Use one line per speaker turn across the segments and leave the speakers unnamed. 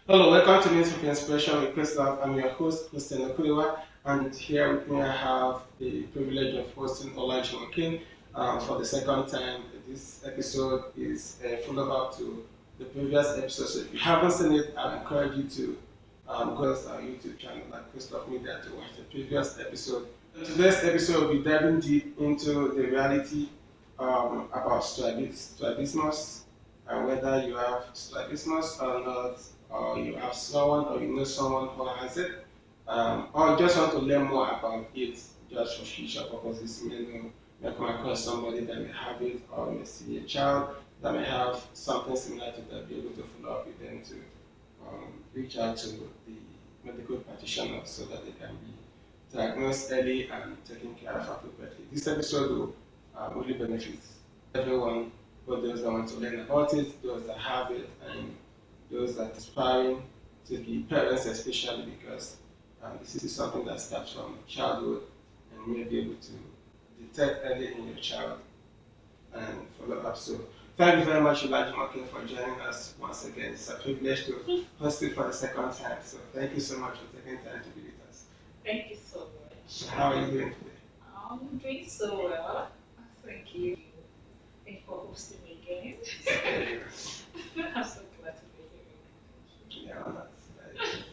Hello, welcome to News of Inspiration with Chrislove. I'm your host, Mr. Okwudiwa, and here with me I have the privilege of hosting Olajumoke for the second time. This episode is a follow-up to the previous episode, so if you haven't seen it, I encourage you to go to our YouTube channel at Chrislove Media to watch the previous episode. In today's episode, we'll be diving deep into the reality about strabismus and whether you have strabismus or not, or you have someone or you know someone who has it, or just want to learn more about it just for future purposes. May come across somebody that may have it, or may see a child that may have something similar to that, be able to follow up with them to reach out to the medical practitioner so that they can be diagnosed early and taken care of appropriately. This episode will really benefit everyone, both those that want to learn about it, those that have it, and those that are aspiring to be parents, especially because this is something that starts from childhood and you may be able to detect early in your child and follow up. So thank you very much, Olajumoke, for joining us once again. It's a privilege to host you for the second time. So thank you so much for taking time to be with us.
Thank you so much.
So how are you doing today?
I'm doing so well. Thank you. Thank you for hosting me again. I'm so glad to be here.
Yeah, that's right.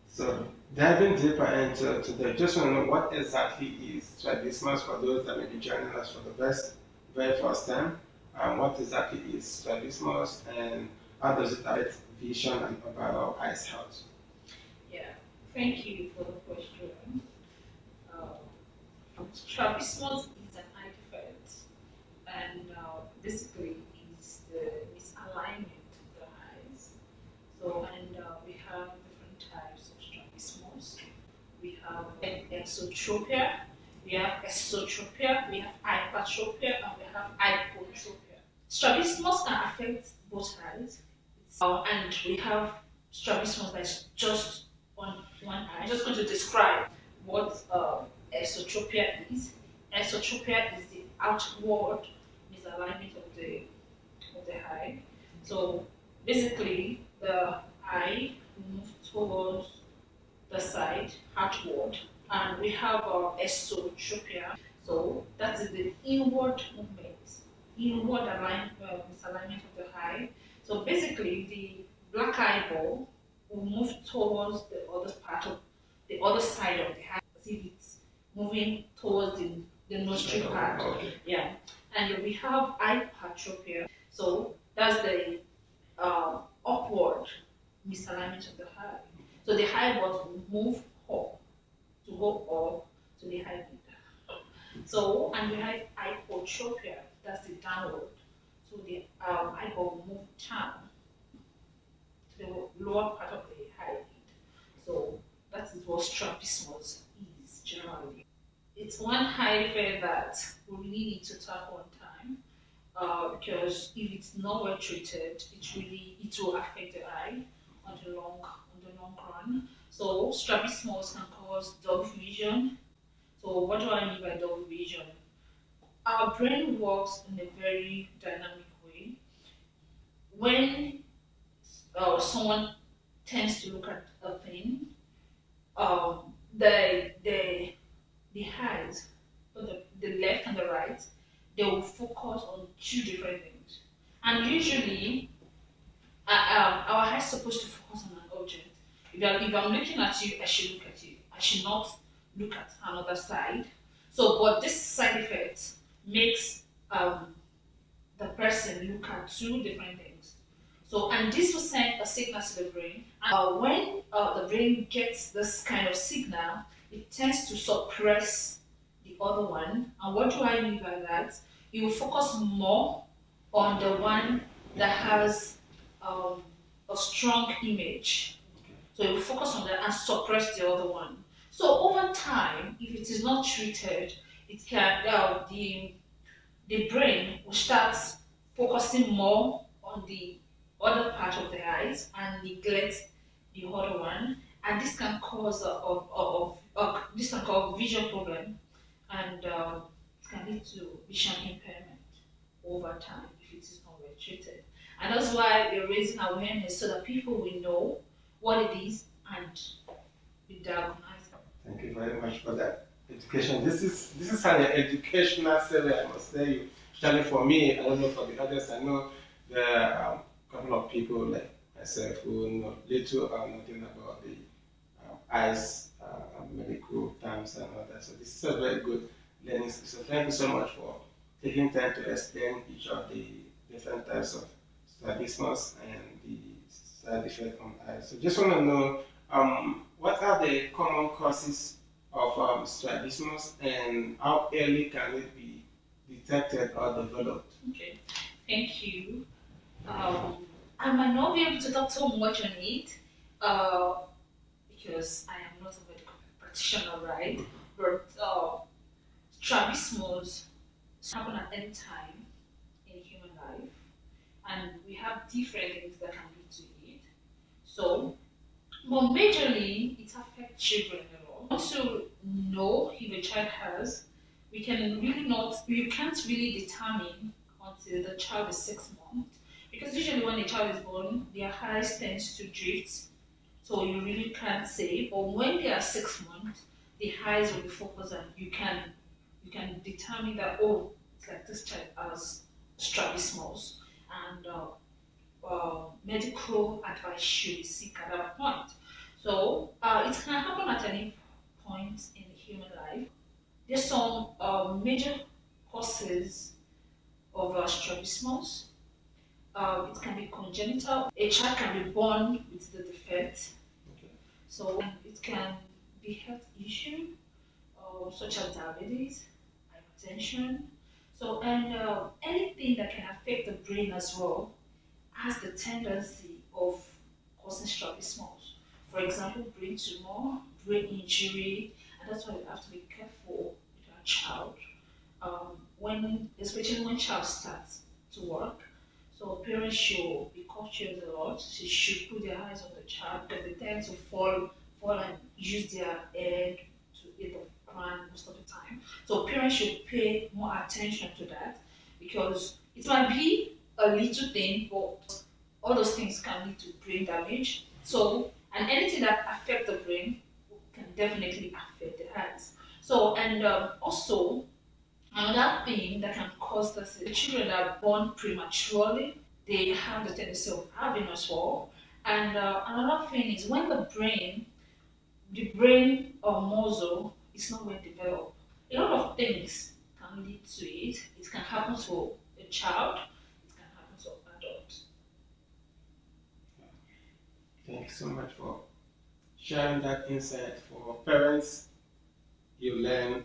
So diving deeper into today, just want to know what exactly is strabismus for those that may be joining us for the very first time. What exactly is strabismus and how does it affect vision and overall eyes health?
Yeah, thank you for the question. Strabismus is an eye defect, and basically is the misalignment of the eyes. So, and we have different types of strabismus. We have exotropia, we have esotropia, we have hypertropia, and we have hypotropia. Strabismus can affect both eyes, and we have strabismus that's just on one eye. I'm just going to describe what esotropia is. Esotropia is the outward misalignment of the eye. So basically, the eye moves towards the side, outward, and we have esotropia. So that is the inward movement, inward misalignment of the eye. So basically, the black eyeball will move towards the other part of the other side of the eye, as if it's moving towards the nostril part.
Okay.
Yeah, and we have hypertropia. So that's the upward misalignment of the eye. So the eyeball will move up to go up to the eye. So and we have hypotropia. That's the downward. So the eyeball will move down to the lower part of the eye. So that is what strabismus is generally. It's one eye defect that we really need to tackle on time because if it's not well treated, it will affect the eye on the long run. So strabismus can cause double vision. So what do I mean by double vision? Our brain works in a very dynamic way. When someone tends to look at a thing, the eyes, the left and the right, they will focus on two different things. And usually, our eyes are supposed to focus on an object. If I'm looking at you, I should look at you. I should not look at another side. So, but this side effect makes the person look at two different things. So, and this will send a signal to the brain. And when the brain gets this kind of signal, it tends to suppress the other one. And what do I mean by that? You will focus more on the one that has a strong image. So you focus on that and suppress the other one. So over time, if it is not treated, it can the brain will start focusing more on the other part of the eyes and neglect the other one, and this can cause this can cause vision problem, and it can lead to vision impairment over time if it is not well treated. And that's why we're raising awareness so that people will know what it is and be diagnosed.
Thank you very much for that education. This is an educational survey, I must tell you. Especially for me, I don't know for the others. I know there are a couple of people like myself who know little or nothing about the eyes, medical terms and all that. So this is a very good learning. So thank you so much for taking time to explain each of the different types of strabismus and the side effect on eyes. So just want to know what are the common causes of strabismus and how early can it be detected or developed?
Okay, thank you. I might not be able to talk too much on it because I am not a medical practitioner, right? But strabismus happen at any time in human life, and we have different things that can lead to it. So, but majorly, it affects children a lot. Once you know if a child has, we can really not, you can't really determine until the child is 6 months. Because usually when a child is born, their eyes tends to drift, so you really can't say. But when they are 6 months, the eyes will be focused, and you can determine that, oh, it's like this child has strabismus, and medical advice should seek at that point. So it can happen at any point in the human life. There's some major causes of strabismus. It can be congenital. A child can be born with the defect.
Okay.
So it can be health issue such as diabetes, hypertension. So and anything that can affect the brain as well has the tendency of causing strabismus. For example, brain tumor, brain injury, and that's why we have to be careful with our child. Especially when child starts to work, so parents should be cautious a lot. They should put their eyes on the child because they tend to fall and use their head to hit the ground most of the time. So parents should pay more attention to that because it might be a little thing, but all those things can lead to brain damage. So, and anything that affects the brain can definitely affect the eyes. So, and also another thing that can cause this is the children that are born prematurely, they have the tendency of having as well. And another thing is when the brain or muscle is not well developed, a lot of things can lead to it. It can happen to a child, it can happen to an adult.
Thank you so much for sharing that insight. For parents, you learn,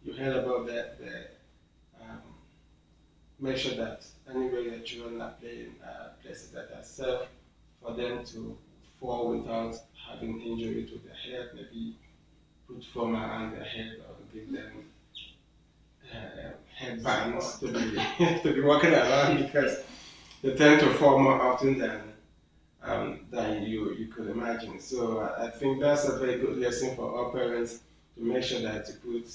you heard about that. Um, Make sure that anywhere your children are playing, places that are safe for them to fall without having injury to their head. Maybe put foam around their head or give them headbands to be to be walking around because they tend to fall more often than you could imagine. So I think that's a very good lesson for all parents to make sure that you put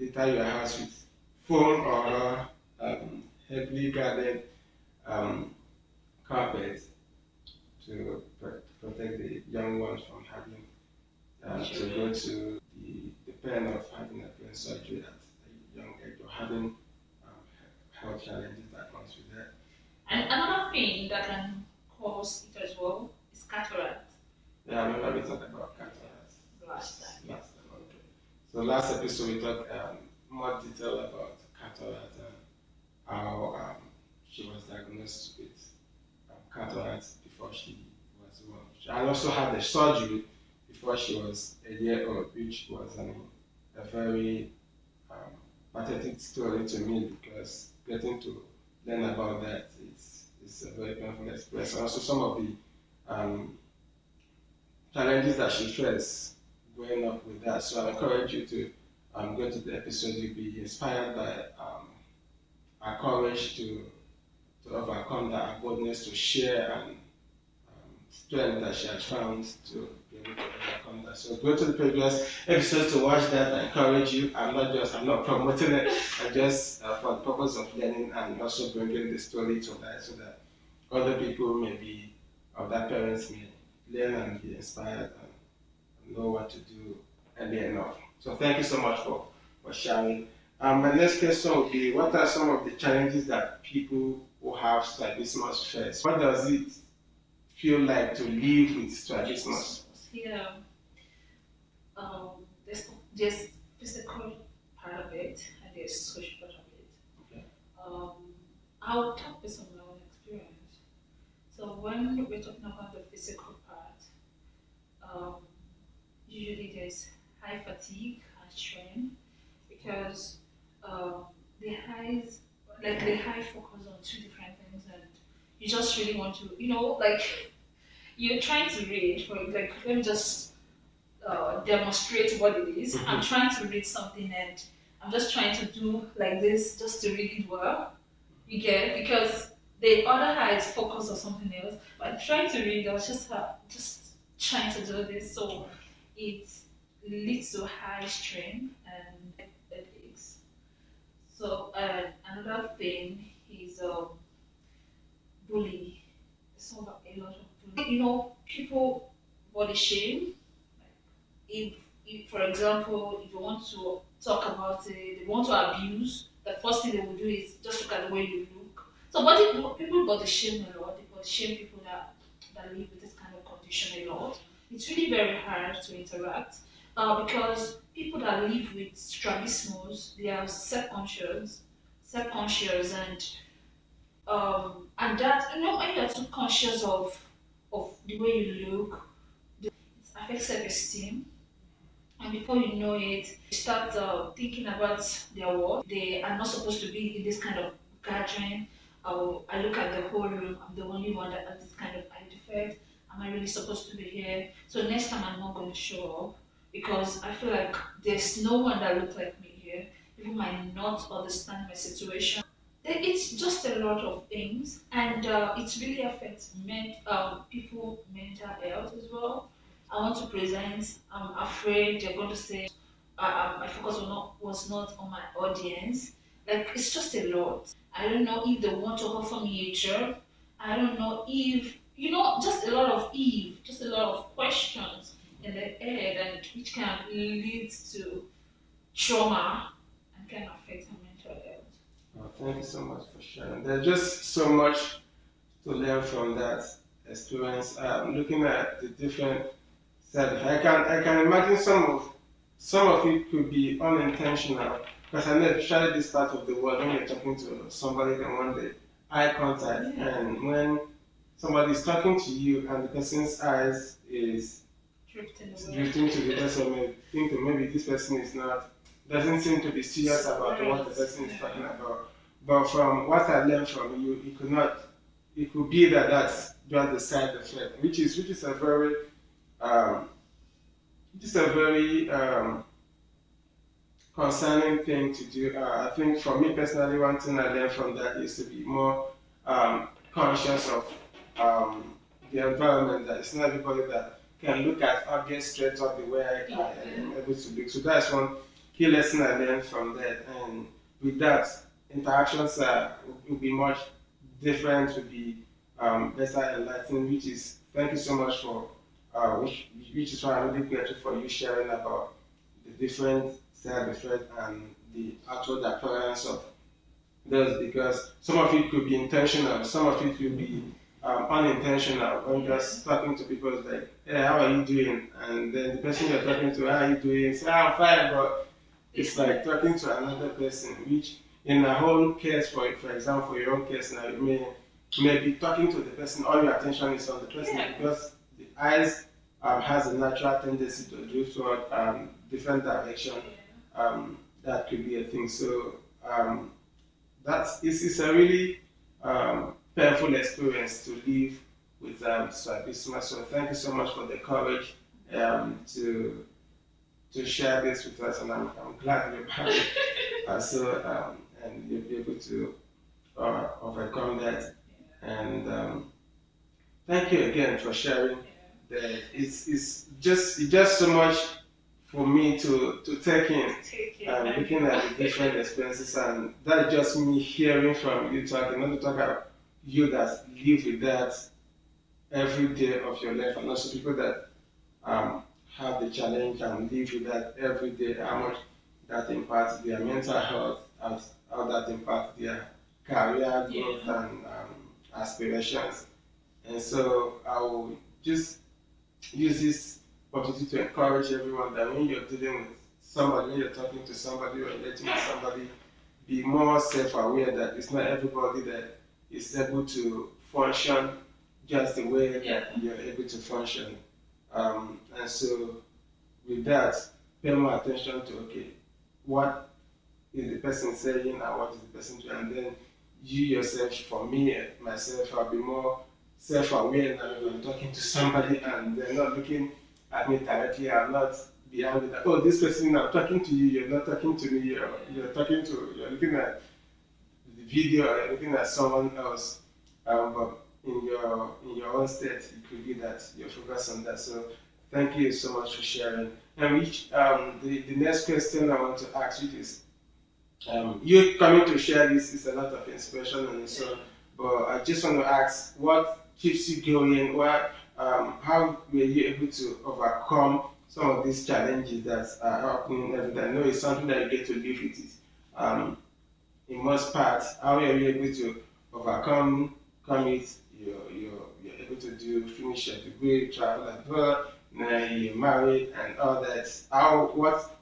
litter your house with foam or heavily guarded um, carpet to protect the young ones from having to go to the pain of having a brain surgery at a young age or having health challenges that comes with that.
And another thing that can cause it as well is cataract.
Yeah, I remember we talked about cataracts
Last time.
last time. Okay. So last episode we talked more detail about cataract and how she was diagnosed with cataracts before she was born. And also had the surgery before she was a year old, which was a very pathetic story to me because getting to learn about that is a very painful experience. And also some of the challenges that she faced growing up with that. So I encourage you to go to the episode. You'll be inspired by our courage to overcome that, our boldness to share and strength that she has found to be able to overcome that. So go to the previous episode to watch that. I encourage you. I'm not promoting it. I just for the purpose of learning and also bringing the story to life so that other people maybe or that parents may learn and be inspired and know what to do early enough. So thank you so much for sharing. My next question would be, what are some of the challenges that people who have strabismus face? What does it feel like to live with strabismus?
Yeah, there's physical part of it and there's social part of it.
Okay.
Um, I'll talk based on my own experience. So when we're talking about the physical part, um, usually there's high fatigue and strain because um, the highs, like the high focus on two different things, and you just really want to, like you're trying to read, for like, let me just demonstrate what it is. I'm trying to read something and I'm just trying to do like this just to read it well. You get it? Because the other eye is focused on something else. But I'm trying to read, I was just trying to do this. So it leads to high strain and headaches. So another thing is bullying. There's a lot of bullying. People body shame. If, for example, if you want to talk about it, they want to abuse, the first thing they will do is just look at the way you look. So people body shame a lot. They body shame people that live with this kind of condition a lot. It's really very hard to interact because people that live with strabismus, they are self-conscious, and that when you're too conscious of the way you look, it affects self-esteem. And before you know it, you start thinking about their work. They are not supposed to be in this kind of gathering. I look at the whole room, I'm the only one that has this kind of eye defect. Am I really supposed to be here? So next time I'm not going to show up because I feel like there's no one that looks like me here. People might not understand my situation. It's just a lot of things, and it really affects people mental health as well. I want to present. I'm afraid they're going to say my focus was not on my audience. Like it's just a lot. I don't know if they want to offer me a job. I don't know if just a lot of just a lot of questions in the head, and which can lead to trauma and can affect my mental health.
Thank you so much for sharing. There's just so much to learn from that experience. Looking at the different side, I can imagine some of it could be unintentional because I know especially this part of the world when you're talking to somebody they want the eye contact, and when somebody is talking to you and the person's eyes is drifting to the person, may think that maybe this person is not doesn't seem to be serious about what the person is talking about. But from what I learned from you, it could be that that's just the side effect, which is a very um, concerning thing to do. I think for me personally, one thing I learned from that is to be more conscious of the environment. That it's not everybody that can look at objects straight up the way I am able to look. So that's one key lesson I learned from that. And with that, interactions will be much different, will be better enlightened, which is, thank you so much for, which is why I'm really grateful for you sharing about the different side effects and the actual appearance of those, because some of it could be intentional, some of it could be unintentional. When just talking to people, it's like, hey, how are you doing? And then the person you're talking to, how are you doing? Say, I'm fine, but it's like talking to another person, which in a whole case, for example, for your own case now, you may be talking to the person, all your attention is on the person because the eyes has a natural tendency to drift toward different direction. That could be a thing. So it's a really painful experience to live with strabismus. So thank you so much for the courage to share this with us, and I'm glad you're back. And you'll be able to overcome that. And thank you again for sharing. That it's just so much for me to take in, looking at the different experiences, and that's just me hearing from you talking, not to talk about you that live with that every day of your life, and also people that have the challenge and live with that every day, how much that impacts their mental health, and how that impacts their career growth
Yeah.
and aspirations. And so I will just use this opportunity to encourage everyone that when you're dealing with somebody, when you're talking to somebody or relating with somebody, be more self-aware that it's not everybody that is able to function just the way
Yeah.
that you're able to function. And so with that, pay more attention to, okay, what is the person saying and what is the person doing, and then you yourself, for me myself, I'll be more self-aware now when I'm talking to somebody and they're not looking at me directly. I'm not be angry that, oh, this person, I'm talking to you, you're not talking to me, you're looking at the video or you're looking at someone else. But in your own state, it could be that you're focused on that. So thank you so much for sharing. And the next question I want to ask you is, you coming to share this is a lot of inspiration and so, but I just want to ask, what keeps you going? How were you able to overcome some of these challenges that are happening every day? I know it's something that you get to live with it. In most parts, how are you able to overcome it? You're able to finish your degree, travel abroad, now you're married and all that.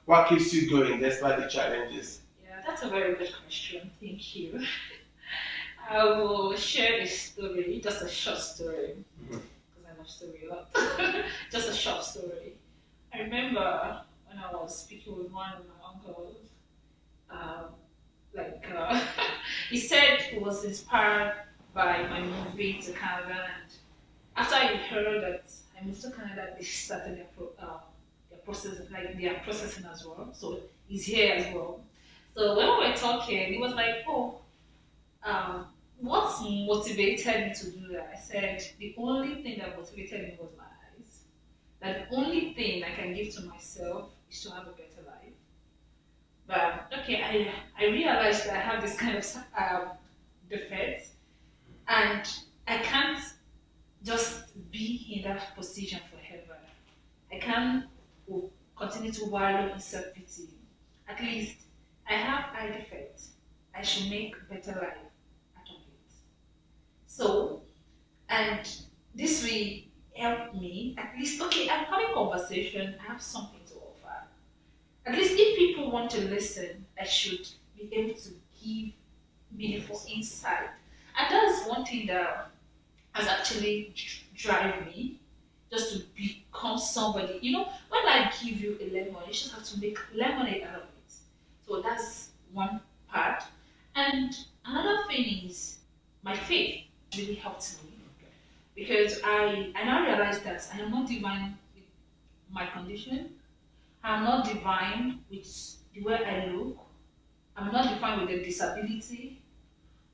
What keeps you going despite the challenges?
Yeah, that's a very good question. Thank you. I will share a story, just a short story,
Mhm.
because I love story a lot. Just a short story. I remember when I was speaking with one of my uncles, um, he said he was inspired by my moving to Canada, and after he heard that I moved to Canada, they started their process, like they are processing as well. So he's here as well. So when we were talking, he was like, "Oh, um, what motivated me to do that?" I said, "The only thing that motivated me was my eyes. That the only thing I can give to myself is to have a better life." But okay, I realized that I have this kind of defect, and I can't just be in that position forever. I can't continue to wallow in self pity. At least I have eye defect. I should make better life out of it. So, and this will help me. At least, okay, I'm having conversation. I have something to offer. At least, if people want to listen, I should be able to give meaningful insight. And that's one thing that has actually drive me just to become somebody. You know, when I give you a lemon, you just have to make lemonade out of it. So that's one part. And another thing is my faith really helped me because I now realize that I am not divine with my condition. I'm not divine with the way I look. I'm not divine with the disability.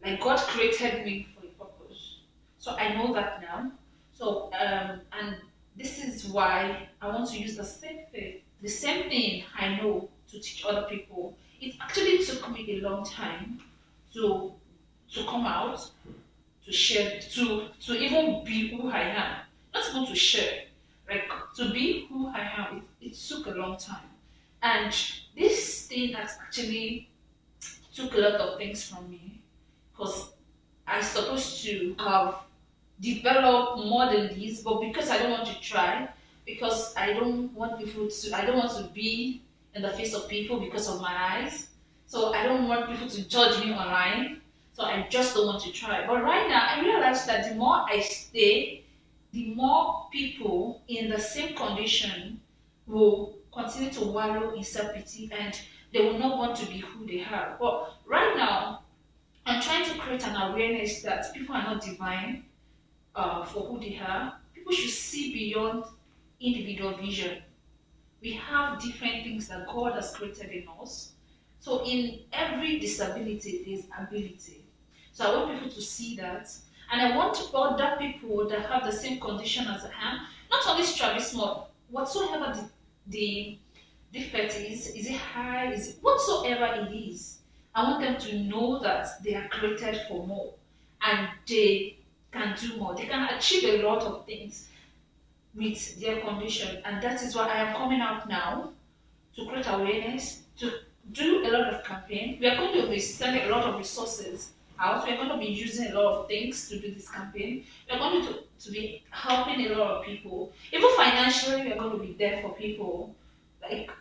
Like God created me for a purpose. So I know that now. So and this is why I want to use the same thing, the same thing I know to teach other people. It actually took me a long time to come out, to share, to even be who I am. Not even to share, like to be who I am. It took a long time, and this thing has actually took a lot of things from me because I supposed to have developed more than this, but because I don't want to try, because I don't want to be in the face of people because of my eyes. So I don't want people to judge me online. So I just don't want to try. But right now, I realize that the more I stay, the more people in the same condition will continue to wallow in self pity and they will not want to be who they are. But right now, I'm trying to create an awareness that people are not divine for who they are. People should see beyond individual vision. We have different things that God has created in us. So in every disability, there's ability. So I want people to see that. And I want other people that have the same condition as I am, not only strabismus, whatsoever the defect is it high, is it whatsoever it is. I want them to know that they are created for more. And can do more. They can achieve a lot of things with their condition, and that is why I am coming out now to create awareness, to do a lot of campaign. We are going to be sending a lot of resources out. We are going to be using a lot of things to do this campaign. We are going to be helping a lot of people. Even financially, we are going to be there for people. Like,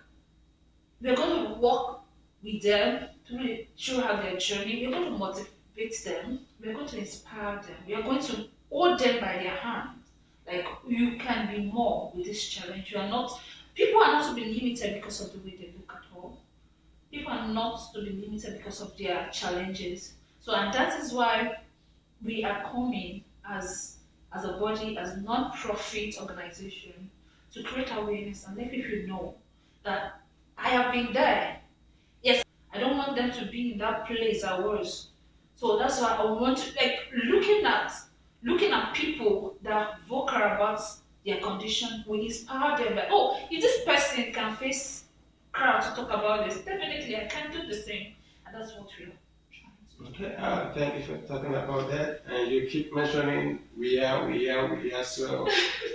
we are going to work with them to really show how their journey. We are going to motivate them. We are going to inspire them. We are going to hold them by their hand. Like, you can be more with this challenge. You are not. People are not to be limited because of the way they look at all. People are not to be limited because of their challenges. So, and that is why we are coming as a body, as a non-profit organization, to create awareness and let people know that I have been there. Yes, I don't want them to be in that place I was. So that's why I want to, like, looking at people that are vocal about their condition will inspire them, like, oh, if this person can face crowd to talk about this, definitely I can do the same. And that's what we're trying to do.
Okay, thank you for talking about that. And you keep mentioning we are. So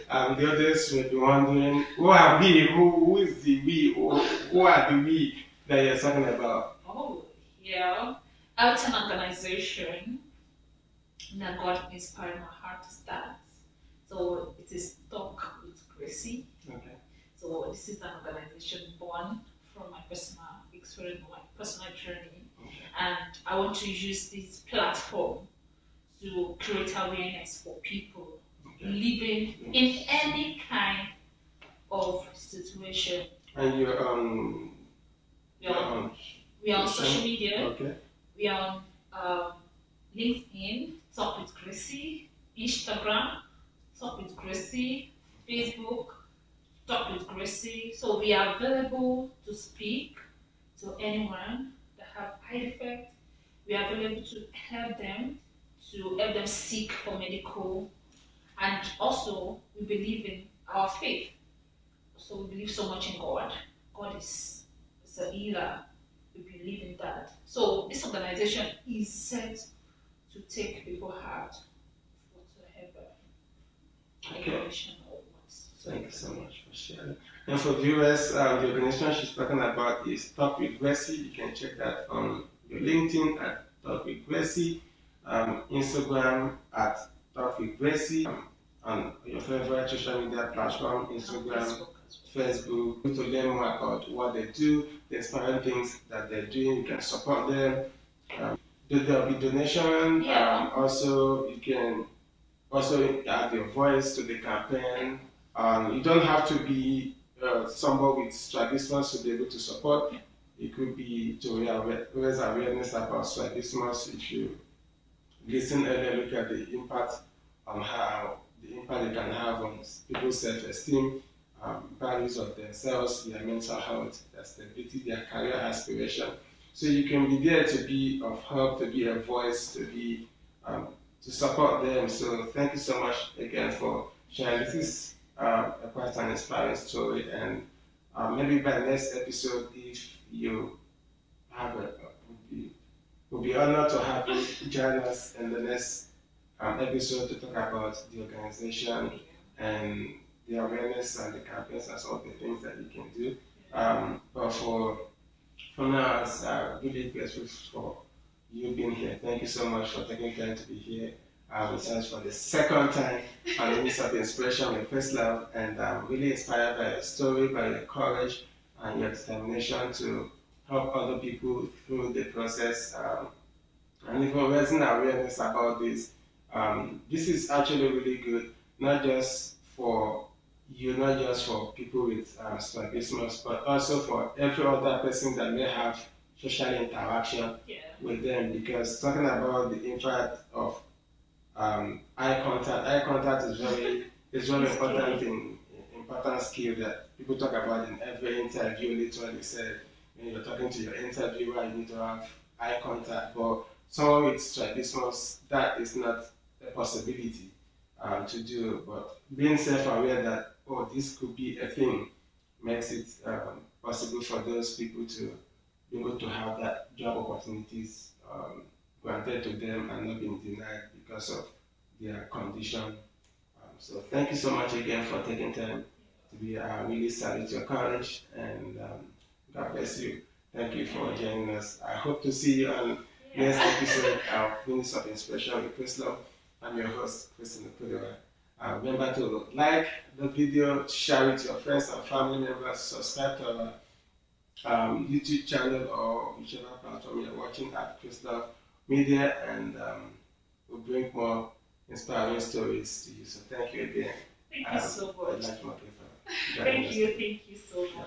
the others will be wondering, who are we? Who is the we? Who are the we that you're talking about?
Oh, yeah. Out an organization that God inspired my heart to start. So it is Talk with Gracie.
Okay.
So this is an organization born from my personal experience, my personal journey.
Okay.
And I want to use this platform to create awareness for people living in any kind of situation.
And
we are on social media.
Okay.
We are on LinkedIn, Talk with Gracie, Instagram, Talk with Gracie, Facebook, Talk with Gracie. So we are available to speak to anyone that have eye defect. We are available to help them seek for medical. And also, we believe in our faith. So we believe so much in God. God is a healer. We believe in that. So this organization is set to take people out whatsoever.
Okay. Thank you so much for sharing. And for viewers, the organization she's talking about is Talk with Gracie. You can check that on your LinkedIn at Talk with Gracie, Instagram at Talk with Gracie, on your favorite social media platform, Instagram, Facebook. To learn more about what they do, the inspiring things that they're doing, you can support them. There'll be donation. Also, you can also add your voice to the campaign. You don't have to be somebody with strabismus to be able to support. It could be to raise awareness about strabismus. If you listen earlier, look at the impact on how the impact it can have on people's self-esteem, values of themselves, their mental health, their stability, their career aspiration. So you can be there to be of help, to be a voice, to support them. So thank you so much again for sharing. This is quite an inspiring story, and maybe by next episode, if you have we'll be honored to have you join us in the next episode to talk about the organization and the awareness and the campaigns and some of the things that you can do. But for now, I'm really grateful for you being here. Thank you so much for taking time to be here. Returns for the second time on the Wings of Inspiration with Chrislove, and I'm really inspired by your story, by your courage and your determination to help other people through the process, and even raising awareness about this. This is actually really good, not just for you, not just for people with strabismus, but also for every other person that may have social interaction with them, because talking about the impact of eye contact is very important skill that people talk about in every interview. Literally said, when you're talking to your interviewer, you need to have eye contact. But someone with strabismus, that is not a possibility to do. But being self-aware that, oh, this could be a thing, makes it possible for those people to be able to have that job opportunities granted to them and not being denied because of their condition. So thank you so much again for taking time to be. I really salute your courage, and God bless you. Thank you for joining us. I hope to see you on next episode of Minutes of Inspiration with Chrislove. I'm your host, Christina Okwudiwa. Remember to like the video, share it with your friends and family members, subscribe to our YouTube channel or whichever platform you're watching at Chrislove Media, and we'll bring more inspiring stories to you. So thank you again.
Thank you so much.
Olajumoke Babatunde.
Thank you so much.